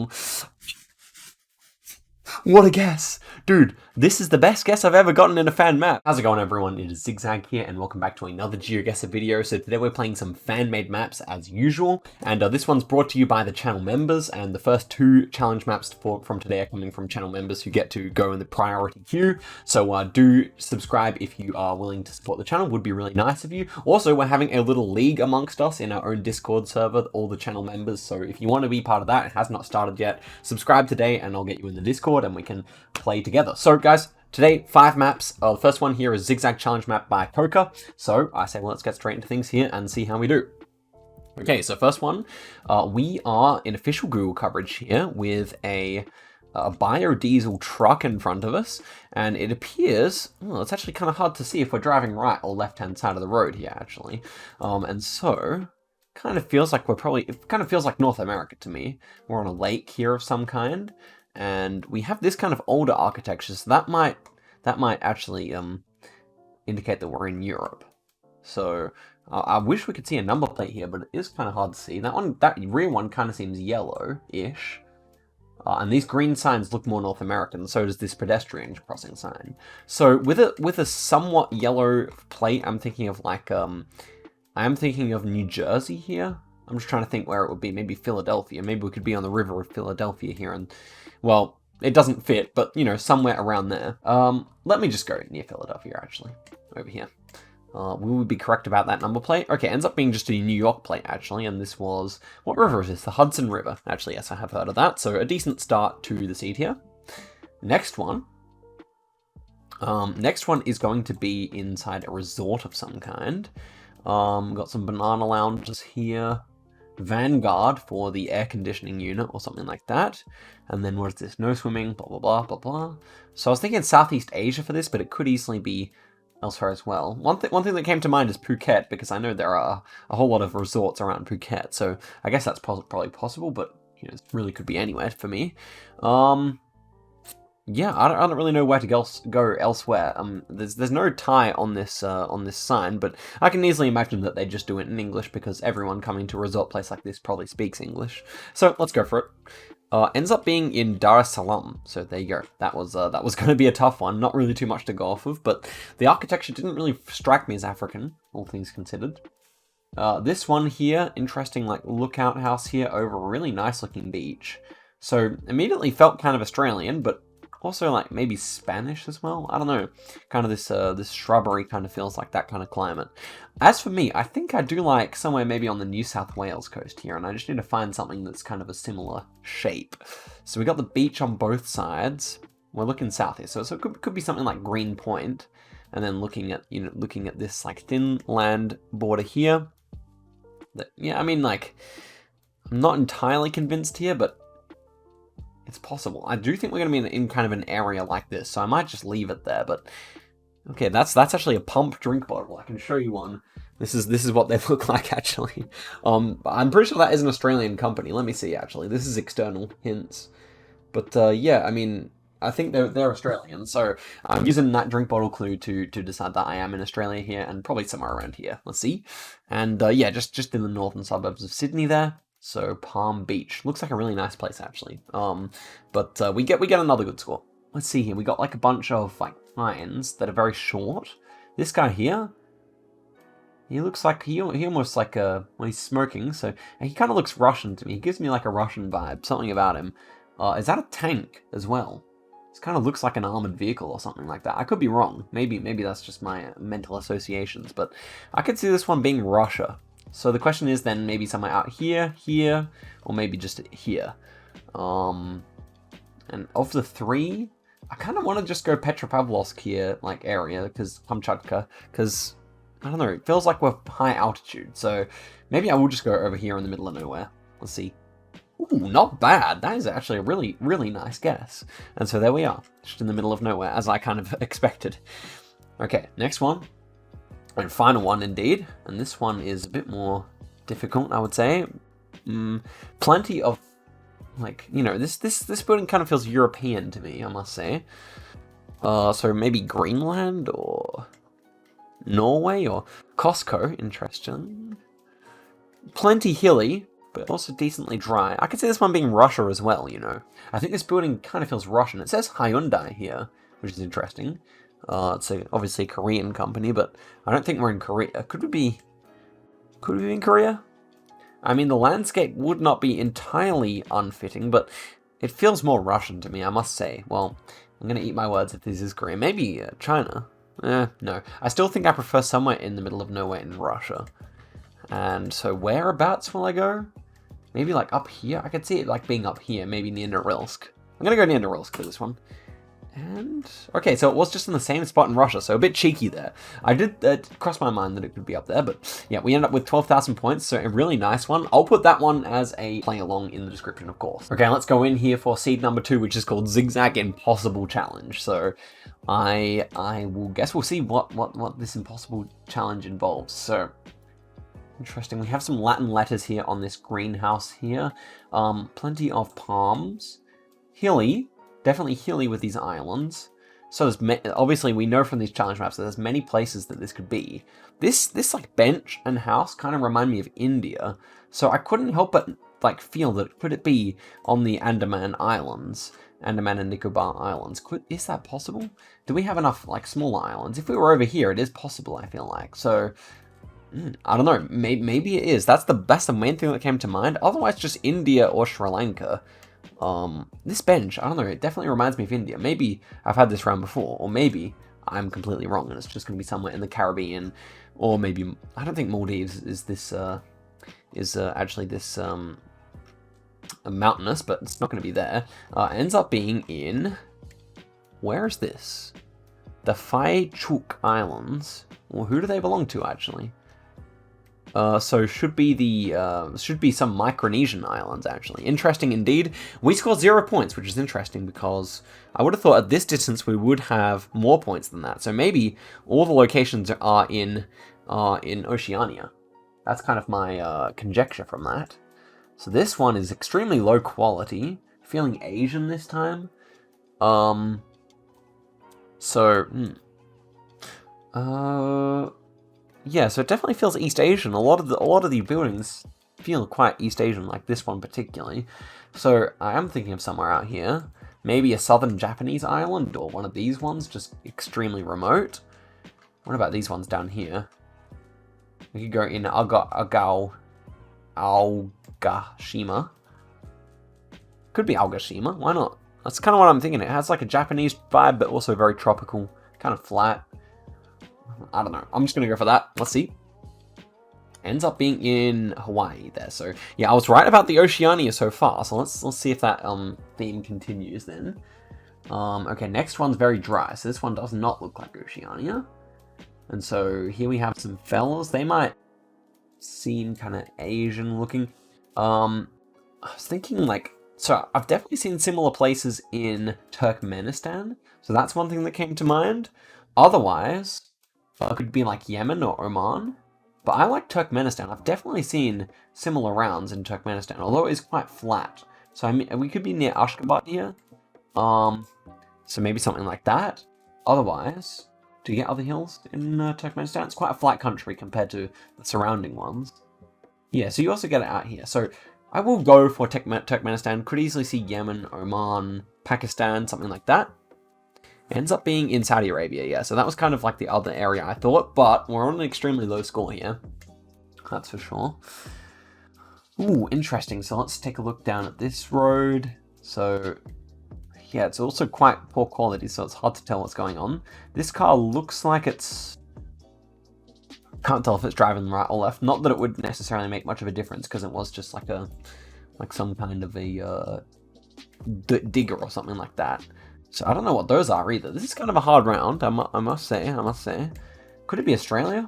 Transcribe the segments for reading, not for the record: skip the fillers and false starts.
people. What a guess! Dude, this is the best guess I've ever gotten in a fan map. How's it going, everyone? It is Zigzag here, and welcome back to another GeoGuessr video. So today we're playing some fan-made maps as usual, and this one's brought to you by the channel members, and the first two challenge maps from today are coming from channel members who get to go in the priority queue. So do subscribe if you are willing to support the channel, would be really nice of you. Also, we're having a little league amongst us in our own Discord server, all the channel members, so if you want to be part of that, it has not started yet, subscribe today and I'll get you in the Discord and we can play together. So guys, today 5 maps. The first one here is Zigzag Challenge Map by Coca. So I say, well, let's get straight into things here and see how we do. Okay, so first one, we are in official Google coverage here with a biodiesel truck in front of us, and it appears, well, it's actually kind of hard to see if we're driving right or left-hand side of the road here, actually. And so, kind of feels like it kind of feels like North America to me. We're on a lake here of some kind, and we have this kind of older architecture, so that might actually indicate that we're in Europe. So I wish we could see a number plate here, but it is kind of hard to see. That rear one kind of seems yellow-ish. And these green signs look more North American, so does this pedestrian crossing sign. So with a somewhat yellow plate, I'm thinking of like I am thinking of New Jersey here. I'm just trying to think where it would be. Maybe Philadelphia. Maybe we could be on the river of Philadelphia here, and well, it doesn't fit, but you know, somewhere around there. Let me just go near Philadelphia, actually, over here. We would be correct about that number plate. Okay, ends up being just a New York plate, actually, and this was... What river is this? The Hudson River. Actually, yes, I have heard of that, so a decent start to the seed here. Next one. Next one is going to be inside a resort of some kind. Got some banana lounges here. Vanguard for the air conditioning unit or something like that. And then what is this? No swimming, blah, blah, blah, blah, blah. So I was thinking Southeast Asia for this, but it could easily be elsewhere as well. One thing that came to mind is Phuket, because I know there are a whole lot of resorts around Phuket, so I guess that's probably possible, but you know, it really could be anywhere for me. Yeah, I don't really know where to go elsewhere. There's no Thai on this sign, but I can easily imagine that they just do it in English because everyone coming to a resort place like this probably speaks English. So let's go for it. Ends up being in Dar es Salaam, so there you go. That was going to be a tough one. Not really too much to go off of, but the architecture didn't really strike me as African, all things considered. This one here, interesting, like lookout house here over a really nice looking beach. So immediately felt kind of Australian, but also like maybe Spanish as well. I don't know. Kind of this shrubbery kind of feels like that kind of climate. As for me, I think I do like somewhere maybe on the New South Wales coast here, and I just need to find something that's kind of a similar shape. So we got the beach on both sides. We're looking south here, so it could be something like Green Point, and then looking at this like thin land border here. Yeah, I mean, like, I'm not entirely convinced here, but it's possible. I do think we're going to be in kind of an area like this, so I might just leave it there, but... Okay, that's actually a pump drink bottle. I can show you one. This is what they look like, actually. I'm pretty sure that is an Australian company. Let me see, actually. This is external hints. But, yeah, I mean, I think they're Australian, so I'm using that drink bottle clue to decide that I am in Australia here, and probably somewhere around here. Let's see. And, yeah, just in the northern suburbs of Sydney there. So, Palm Beach. Looks like a really nice place, actually. But we get another good score. Let's see here. We got, like, a bunch of, like, pines that are very short. This guy here, he looks like, he almost like, well, he's smoking, so he kind of looks Russian to me. He gives me, like, a Russian vibe. Something about him. Is that a tank as well? This kind of looks like an armored vehicle or something like that. I could be wrong. Maybe that's just my mental associations, but I could see this one being Russia. So the question is then maybe somewhere out here, or maybe just here. And of the three, I kind of want to just go Petropavlovsk here, like, area, because Kamchatka, because, I don't know, it feels like we're high altitude, so maybe I will just go over here in the middle of nowhere. Let's see. Ooh, not bad. That is actually a really, really nice guess. And so there we are, just in the middle of nowhere, as I kind of expected. Okay, next one. And final one, indeed. And this one is a bit more difficult, I would say. Plenty of, like, you know, this building kind of feels European to me, I must say. So maybe Greenland or Norway or Costco, interesting. Plenty hilly. but also decently dry. I could see this one being Russia as well, you know. I think this building kind of feels Russian. It says Hyundai here, which is interesting. It's obviously a Korean company, but I don't think we're in Korea. Could we be in Korea? I mean, the landscape would not be entirely unfitting, but it feels more Russian to me, I must say. Well, I'm going to eat my words if this is Korea. Maybe China. No. I still think I prefer somewhere in the middle of nowhere in Russia. And so whereabouts will I go? Maybe like up here? I could see it like being up here, maybe near Norilsk. I'm going to go near Norilsk for this one. And, okay, so it was just in the same spot in Russia, so a bit cheeky there. I did cross my mind that it could be up there, but yeah, we end up with 12,000 points, so a really nice one. I'll put that one as a play along in the description, of course. Okay, let's go in here for seed number 2, which is called Zigzag Impossible Challenge. So I will guess we'll see what this impossible challenge involves. So interesting. We have some Latin letters here on this greenhouse here. Plenty of palms. Hilly. Definitely hilly with these islands. So there's obviously we know from these challenge maps that there's many places that this could be. This like bench and house kind of remind me of India. So I couldn't help but like feel that could it be on the Andaman Islands, Andaman and Nicobar Islands? Is that possible? Do we have enough like smaller islands? If we were over here, it is possible. I feel like so. I don't know. Maybe it is. That's the main thing that came to mind. Otherwise, just India or Sri Lanka. This bench, I don't know, it definitely reminds me of India. Maybe I've had this round before, or maybe I'm completely wrong and it's just going to be somewhere in the Caribbean, or maybe, I don't think Maldives is this, actually this, mountainous, but it's not going to be there. Ends up being in, where is this? The Faichuk Islands. Well, who do they belong to, actually? So should be some Micronesian islands, actually. Interesting indeed. We scored 0 points, which is interesting because I would have thought at this distance we would have more points than that. So maybe all the locations are in Oceania. That's kind of my conjecture from that. So this one is extremely low quality. Feeling Asian this time. Yeah, so it definitely feels East Asian. A lot of the buildings feel quite East Asian, like this one particularly. So I am thinking of somewhere out here. Maybe a southern Japanese island, or one of these ones, just extremely remote. What about these ones down here? We could go in Aogashima. Could be Aogashima, why not? That's kind of what I'm thinking. It has like a Japanese vibe, but also very tropical, kind of flat. I don't know. I'm just going to go for that. Let's see. Ends up being in Hawaii there. So, yeah, I was right about the Oceania so far. So let's see if that theme continues then. Okay, next one's very dry. So this one does not look like Oceania. And so here we have some fellas. They might seem kind of Asian looking. I was thinking like, so I've definitely seen similar places in Turkmenistan. So that's one thing that came to mind. Otherwise, it could be like Yemen or Oman. But I like Turkmenistan. I've definitely seen similar rounds in Turkmenistan, although it is quite flat. So I mean, we could be near Ashgabat here. So maybe something like that. Otherwise, do you get other hills in Turkmenistan? It's quite a flat country compared to the surrounding ones. Yeah, so you also get it out here. So I will go for Turkmenistan. Could easily see Yemen, Oman, Pakistan, something like that. Ends up being in Saudi Arabia, yeah. So that was kind of like the other area I thought, but we're on an extremely low score here. That's for sure. Ooh, interesting. So let's take a look down at this road. So, yeah, it's also quite poor quality, so it's hard to tell what's going on. This car looks like it's... Can't tell if it's driving right or left. Not that it would necessarily make much of a difference, because it was just like a... like some kind of a digger or something like that. So I don't know what those are either. This is kind of a hard round, I must say. Could it be Australia?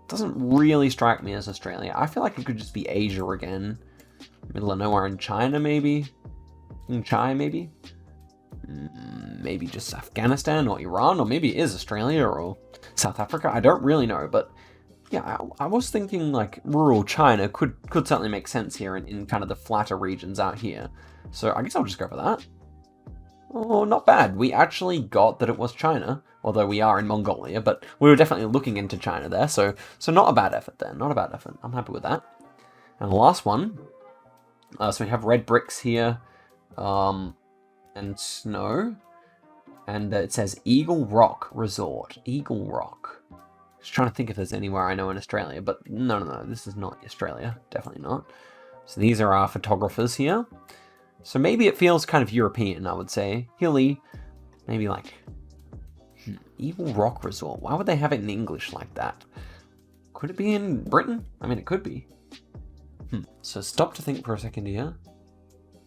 Doesn't really strike me as Australia. I feel like it could just be Asia again. Middle of nowhere in China, maybe? In China, maybe? Maybe just Afghanistan or Iran, or maybe it is Australia or South Africa. I don't really know, but yeah, I was thinking like rural China could certainly make sense here in kind of the flatter regions out here. So I guess I'll just go for that. Oh, not bad. We actually got that it was China, although we are in Mongolia, but we were definitely looking into China there, so not a bad effort there, not a bad effort. I'm happy with that. And the last one, so we have red bricks here, and snow, and it says Eagle Rock Resort. Eagle Rock. Just trying to think if there's anywhere I know in Australia, but no, this is not Australia, definitely not. So these are our photographers here. So maybe it feels kind of European, I would say. Hilly, maybe like Eagle Rock Resort. Why would they have it in English like that? Could it be in Britain? I mean, it could be. So stop to think for a second here.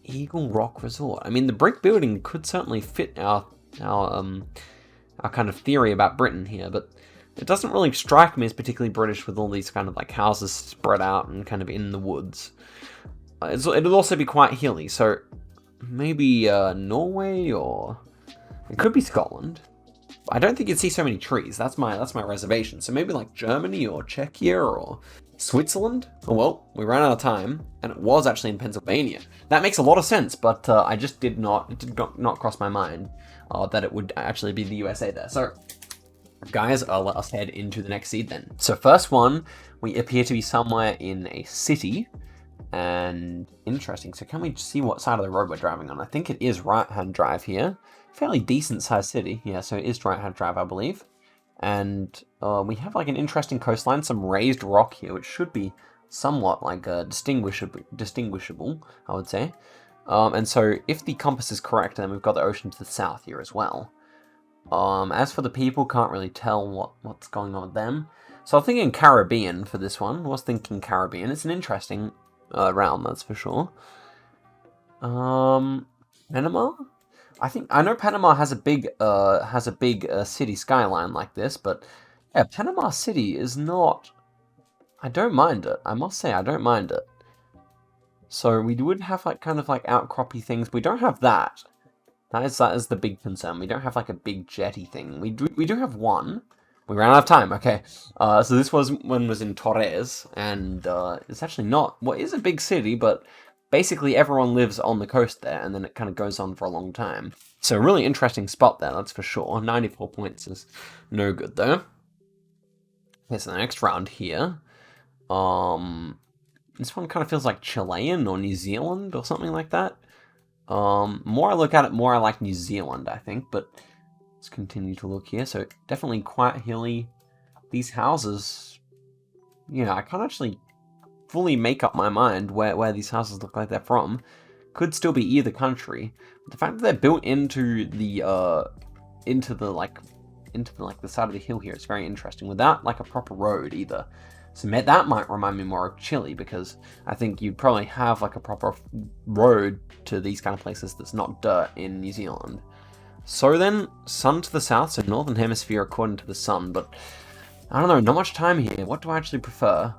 Eagle Rock Resort. I mean, the brick building could certainly fit our kind of theory about Britain here, but it doesn't really strike me as particularly British with all these kind of like houses spread out and kind of in the woods. It'll also be quite hilly, so maybe Norway, or it could be Scotland. I don't think you'd see so many trees. That's my reservation. So maybe like Germany or Czechia or Switzerland. Oh well, we ran out of time, and it was actually in Pennsylvania. That makes a lot of sense, but I just it did not cross my mind that it would actually be the USA there. So guys, let us head into the next seed then. So first one, we appear to be somewhere in a city, and interesting. So can we see what side of the road we're driving on? I think it is right-hand drive here. Fairly decent sized city. Yeah, so it is right-hand drive, I believe. And we have like an interesting coastline, some raised rock here, which should be somewhat like distinguishable, I would say. And so if the compass is correct, then we've got the ocean to the south here as well. As for the people, can't really tell what's going on with them. So I'm thinking Caribbean for this one. I was thinking Caribbean. It's an interesting realm, that's for sure. Panama? I know Panama has a big city skyline like this, but yeah, Panama City is not. I don't mind it. I must say I don't mind it. So we would have like kind of like outcroppy things. We don't have that. That is the big concern. We don't have like a big jetty thing. We do have one. We ran out of time. Okay. So this was in Torres, and it's actually not what is a big city, but basically everyone lives on the coast there, and then it kind of goes on for a long time. So a really interesting spot there, that's for sure. 94 points is no good though. Okay, so the next round here. This one kind of feels like Chilean or New Zealand or something like that. More I look at it, more I like New Zealand, I think, but let's continue to look here. So definitely quite hilly. These houses, yeah, I can't actually fully make up my mind where these houses look like they're from. Could still be either country. But the fact that they're built into the side of the hill here is very interesting, without like a proper road either. So that might remind me more of Chile, because I think you'd probably have like a proper road to these kind of places that's not dirt in New Zealand. So then, sun to the south, so northern hemisphere according to the sun, but I don't know, not much time here. What do I actually prefer?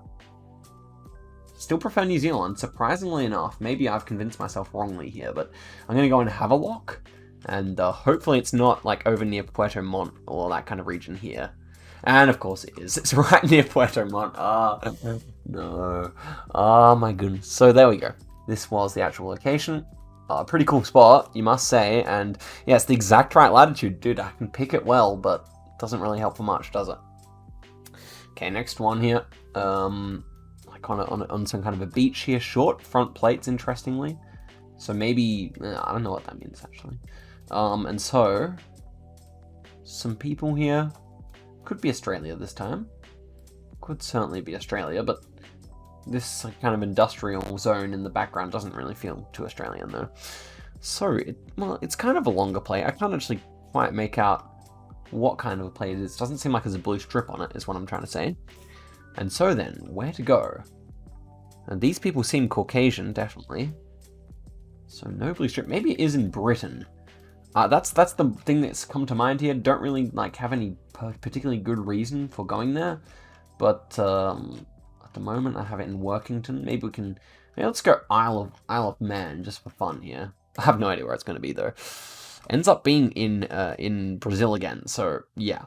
Still prefer New Zealand, surprisingly enough. Maybe I've convinced myself wrongly here, but I'm going to go and have a look. And hopefully it's not like over near Puerto Montt or that kind of region here. And of course it is. It's right near Puerto Montt. No. Oh my goodness. So there we go. This was the actual location. Pretty cool spot, you must say. And yeah, it's the exact right latitude. Dude, I can pick it well, but it doesn't really help for much, does it? Okay, next one here. On some kind of a beach here, short front plates, interestingly. So maybe, I don't know what that means actually. And so, some people here, could be Australia this time. Could certainly be Australia, but this kind of industrial zone in the background doesn't really feel too Australian though. So, it's kind of a longer plate. I can't actually quite make out what kind of a plate it is. It doesn't seem like there's a blue strip on it, is what I'm trying to say. And so then, where to go? And these people seem Caucasian, definitely. So no blue strip. Maybe it is in Britain. That's the thing that's come to mind here. Don't really like have any particularly good reason for going there. But at the moment, I have it in Workington. Maybe let's go Isle of Man just for fun here. I have no idea where it's going to be though. Ends up being in Brazil again. So yeah.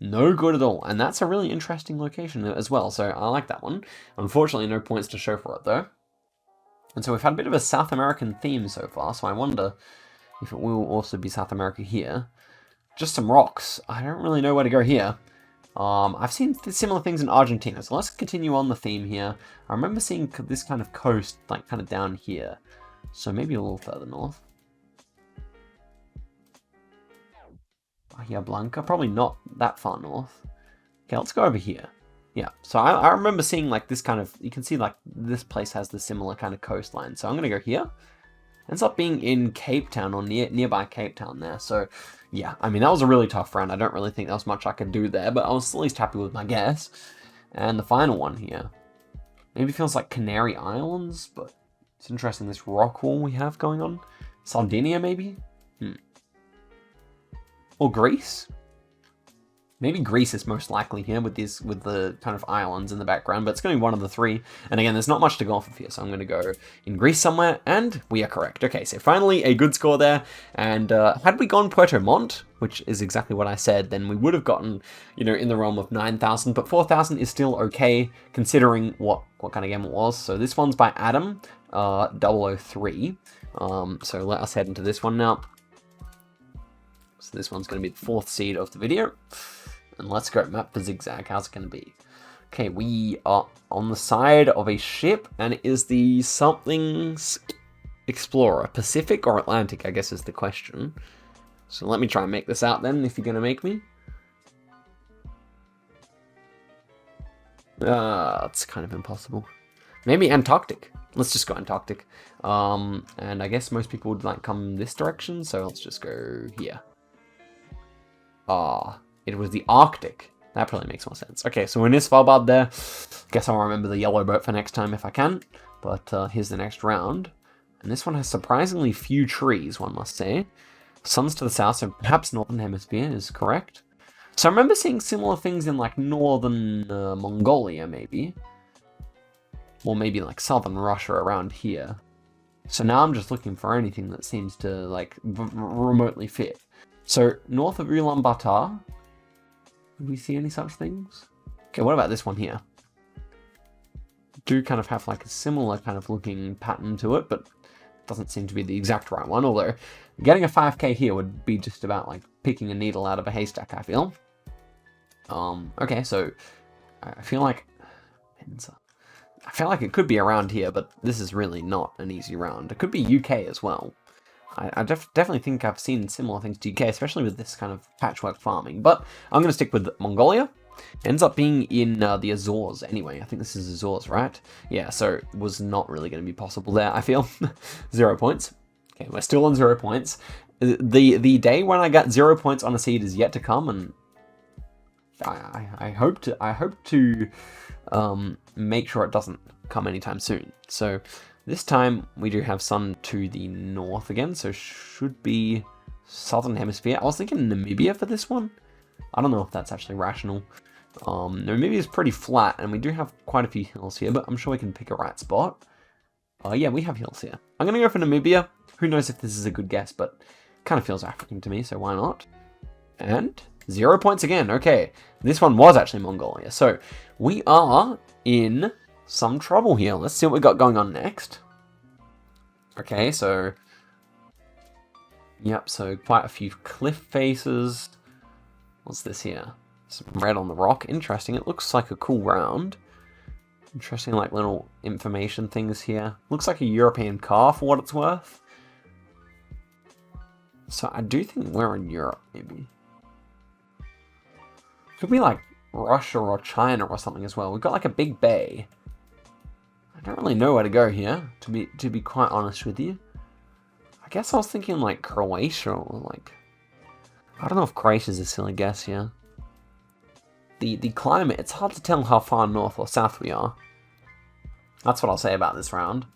No good at all, and that's a really interesting location as well, so I like that one. Unfortunately, no points to show for it, though. And so we've had a bit of a South American theme so far, so I wonder if it will also be South America here. Just some rocks. I don't really know where to go here. I've seen similar things in Argentina, so let's continue on the theme here. I remember seeing this kind of coast, like, kind of down here. So maybe a little further north. Bahia Blanca, probably not that far north. Okay, let's go over here. Yeah, so I remember seeing, like, this kind of, you can see, like, this place has the similar kind of coastline. So I'm going to go here. Ends up being in Cape Town, or nearby Cape Town there. So, yeah, I mean, that was a really tough round. I don't really think there was much I could do there, but I was at least happy with my guess. And the final one here. Maybe feels like Canary Islands, but it's interesting, this rock wall we have going on. Sardinia, maybe? Or Greece? Maybe Greece is most likely here with the kind of islands in the background, but it's going to be one of the three. And again, there's not much to go off of here, so I'm going to go in Greece somewhere, and we are correct. Okay, so finally a good score there. And had we gone Puerto Montt, which is exactly what I said, then we would have gotten, you know, in the realm of 9,000. But 4,000 is still okay, considering what kind of game it was. So this one's by Adam 003. So let us head into this one now. So this one's going to be the 4th seed of the video. And let's go. Map for Zigzag. How's it going to be? Okay, we are on the side of a ship, and it is the something's Explorer. Pacific or Atlantic, I guess, is the question. So let me try and make this out then, if you're going to make me. It's kind of impossible. Maybe Antarctic. Let's just go Antarctic. And I guess most people would like come this direction, so let's just go here. It was the Arctic. That probably makes more sense. Okay, so we're near Svalbard there. Guess I'll remember the yellow boat for next time if I can. But here's the next round. And this one has surprisingly few trees, one must say. Sun's to the south, so perhaps Northern Hemisphere is correct. So I remember seeing similar things in, like, northern Mongolia, maybe. Or maybe, like, southern Russia around here. So now I'm just looking for anything that seems to, like, remotely fit. So, north of Ulaanbaatar, do we see any such things? Okay, what about this one here? Do kind of have, like, a similar kind of looking pattern to it, but doesn't seem to be the exact right one, although getting a 5k here would be just about, like, picking a needle out of a haystack, I feel. Okay, so I feel like it could be around here, but this is really not an easy round. It could be UK as well. I definitely think I've seen similar things to UK, especially with this kind of patchwork farming. But I'm going to stick with Mongolia. Ends up being in the Azores anyway. I think this is Azores, right? Yeah, so it was not really going to be possible there, I feel. 0 points. Okay, we're still on 0 points. The day when I got 0 points on a seed is yet to come, and I hope to make sure it doesn't come anytime soon. So this time we do have sun to the north again, so should be southern hemisphere. I was thinking Namibia for this one. I don't know if that's actually rational. Namibia is pretty flat, and we do have quite a few hills here, but I'm sure we can pick a right spot. Yeah, we have hills here. I'm gonna go for Namibia. Who knows if this is a good guess, but kind of feels African to me, so why not? And 0 points again. Okay, this one was actually Mongolia. So we are in some trouble here. Let's see what we got going on next. Okay, so yep, so quite a few cliff faces. What's this here? Some red on the rock. Interesting. It looks like a cool round. Interesting, like, little information things here. Looks like a European car for what it's worth. So I do think we're in Europe, maybe. Could be like Russia or China or something as well. We've got like a big bay. I don't really know where to go here, to be quite honest with you. I guess I was thinking like Croatia or like, I don't know if Croatia's a silly guess here. The climate, it's hard to tell how far north or south we are. That's what I'll say about this round.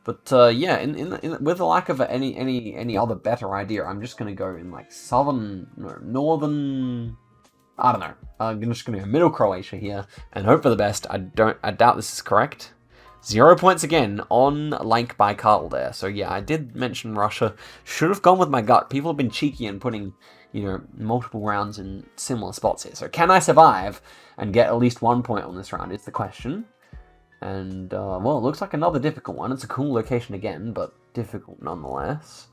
But yeah, with the lack of any other better idea, I'm just gonna go in like northern. I don't know. I'm just gonna go middle Croatia here and hope for the best. I doubt this is correct. 0 points again on Lake Baikal there. So yeah, I did mention Russia. Should have gone with my gut. People have been cheeky and putting, you know, multiple rounds in similar spots here. So can I survive and get at least 1 point on this round is the question. And, well, it looks like another difficult one. It's a cool location again, but difficult nonetheless.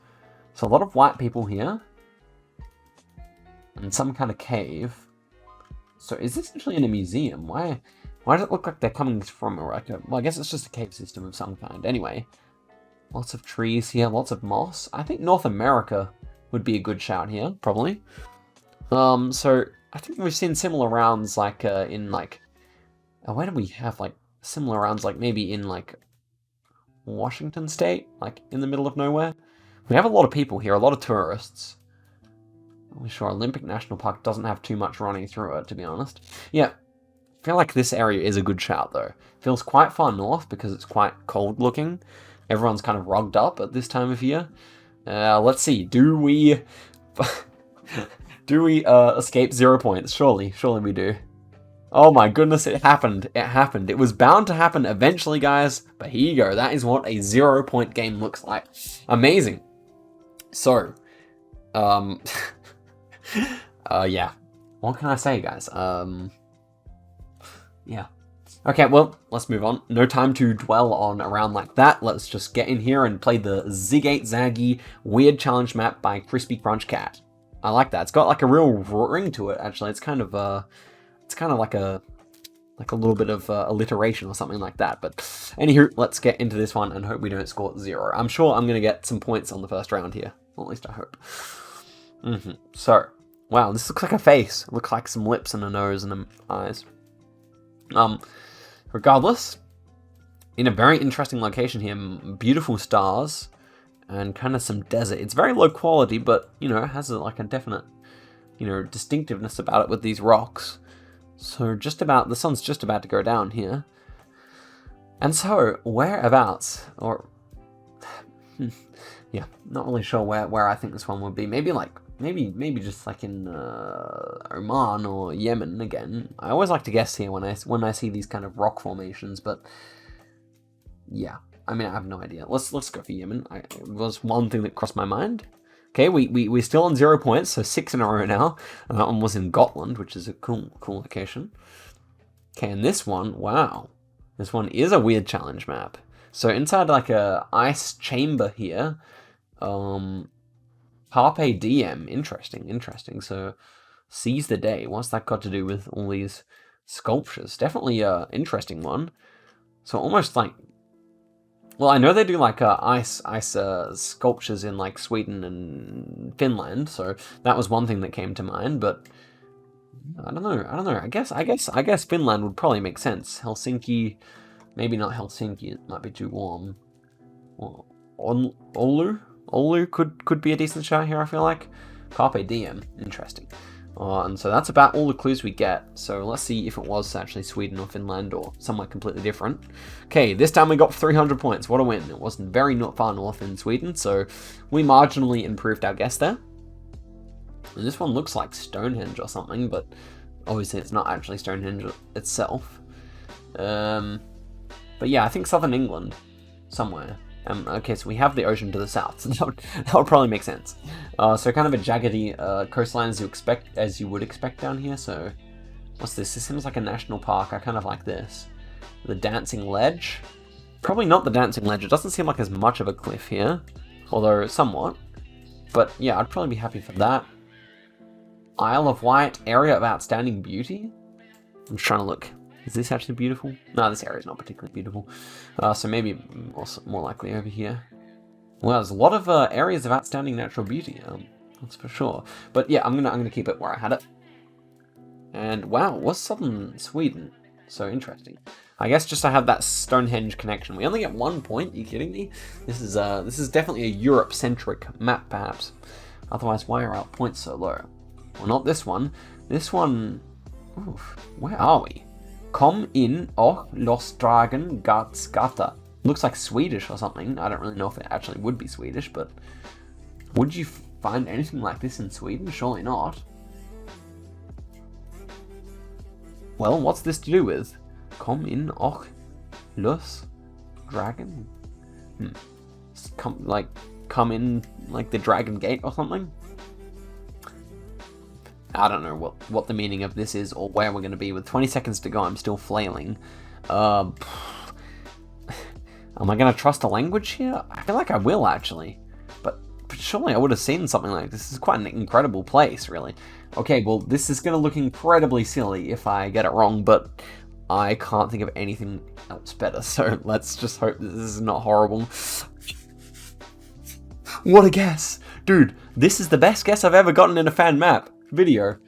So a lot of white people here. And some kind of cave. So is this actually in a museum? Why does it look like they're coming from well, I guess it's just a cave system of some kind. Anyway, lots of trees here, lots of moss. I think North America would be a good shout here, probably. So I think we've seen similar rounds like in like where do we have like similar rounds like maybe in like Washington State, like in the middle of nowhere. We have a lot of people here, a lot of tourists. I'm sure Olympic National Park doesn't have too much running through it, to be honest. Yeah, I feel like this area is a good shout, though. Feels quite far north because it's quite cold looking. Everyone's kind of rugged up at this time of year. Let's see, do we... do we escape 0 points? Surely we do. Oh my goodness, it happened. It happened. It was bound to happen eventually, guys. But here you go. That is what a 0 point game looks like. Amazing. So, yeah. What can I say, guys? Yeah. Okay, well, let's move on. No time to dwell on a round like that. Let's just get in here and play the Zig8 Zaggy Weird Challenge Map by Crispy Crunch Cat. I like that. It's got like a real ring to it, actually. It's kind of like a little bit of alliteration or something like that. But anywho, let's get into this one and hope we don't score 0. I'm sure I'm going to get some points on the first round here. Or at least I hope. So, wow, this looks like a face. It looks like some lips and a nose and eyes. Regardless, in a very interesting location here, beautiful stars and kind of some desert. It's very low quality, but, you know, it has like a definite, you know, distinctiveness about it with these rocks. So the sun's just about to go down here. And so, whereabouts, or, yeah, not really sure where I think this one would be. Maybe just like in Oman or Yemen again. I always like to guess here when I see these kind of rock formations, but yeah, I mean, I have no idea. Let's go for Yemen. It was one thing that crossed my mind. Okay, we're still on 0 points, so 6 in a row now. And that one was in Gotland, which is a cool location. Okay, and this one, wow. This one is a weird challenge map. So inside like a ice chamber here, Carpe Diem, interesting. So seize the day. What's that got to do with all these sculptures? Definitely a interesting one. So almost like, well, I know they do like ice sculptures in like Sweden and Finland, so that was one thing that came to mind. But I don't know. I guess Finland would probably make sense. Helsinki, maybe not Helsinki. It might be too warm. Well, Oulu could be a decent shot here. I feel like Carpe Diem, interesting. And so that's about all the clues we get. So let's see if it was actually Sweden or Finland or somewhere completely different. Okay, this time we got 300 points. What a win. It wasn't very not far north in Sweden, so we marginally improved our guess there. And this one looks like Stonehenge or something, but obviously it's not actually Stonehenge itself. But yeah, I think southern England, somewhere. Okay, so we have the ocean to the south, so that would probably make sense. So kind of a jaggedy coastline as you would expect down here. So what's this? This seems like a national park. I kind of like this. The Dancing Ledge. Probably not the Dancing Ledge. It doesn't seem like as much of a cliff here, although somewhat. But yeah, I'd probably be happy for that. Isle of Wight, area of outstanding beauty. I'm just trying to look. Is this actually beautiful? No, this area is not particularly beautiful. So maybe more likely over here. Well, there's a lot of areas of outstanding natural beauty. That's for sure. But yeah, I'm gonna keep it where I had it. And wow, what's southern Sweden? So interesting. I guess just to have that Stonehenge connection. We only get 1 point. Are you kidding me? This is definitely a Europe-centric map, perhaps. Otherwise, why are our points so low? Well, not this one. This one. Oof, where are we? Kom in och los dragen gatsgata. Looks like Swedish or something. I don't really know if it actually would be Swedish, but would you find anything like this in Sweden? Surely not. Well, what's this to do with? Kom in och los dragen? Come in like the Dragon Gate or something? I don't know what the meaning of this is or where we're going to be. With 20 seconds to go, I'm still flailing. Am I going to trust a language here? I feel like I will, actually. But surely I would have seen something like this. This is quite an incredible place, really. Okay, well, this is going to look incredibly silly if I get it wrong, but I can't think of anything else better, so let's just hope that this is not horrible. What a guess! Dude, this is the best guess I've ever gotten in a fan map video.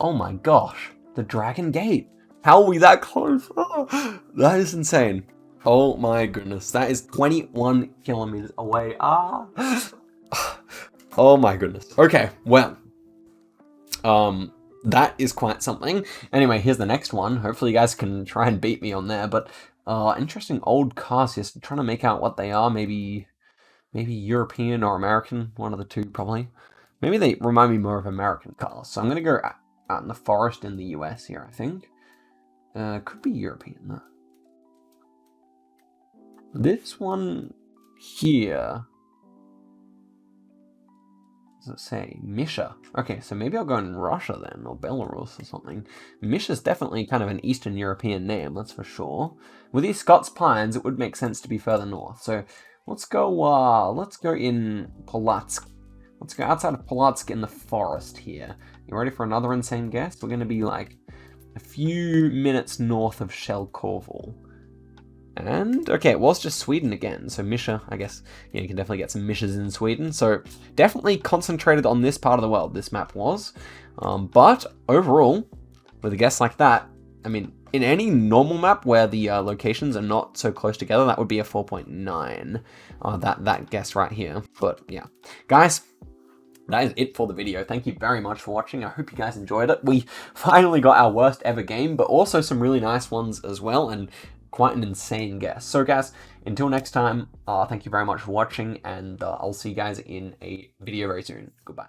Oh my gosh, the Dragon Gate. How are we that close? Oh, that is insane. Oh my goodness, that is 21 kilometers away. Oh my goodness. Okay, well, that is quite something. Anyway, here's the next one. Hopefully you guys can try and beat me on there, but interesting old cars here. So trying to make out what they are. Maybe European or American, one of the two probably. Maybe they remind me more of American cars. So I'm gonna go out in the forest in the US here, I think. Could be European though. This one here, does it say Misha? Okay, so maybe I'll go in Russia then, or Belarus or something. Misha's definitely kind of an Eastern European name, that's for sure. With these Scots Pines, it would make sense to be further north. So let's go in Polotsk. Let's go outside of Polotsk in the forest here. You ready for another insane guess? We're going to be like a few minutes north of Shelkorval. And, okay, it was just Sweden again, so Misha, I guess, yeah, you can definitely get some Mishas in Sweden, so definitely concentrated on this part of the world, this map was. But overall, with a guess like that, I mean, in any normal map where the locations are not so close together, that would be a 4.9, that guess right here. But, yeah. Guys, that is it for the video. Thank you very much for watching. I hope you guys enjoyed it. We finally got our worst ever game, but also some really nice ones as well, and quite an insane guess. So guys, until next time, thank you very much for watching, and I'll see you guys in a video very soon. Goodbye.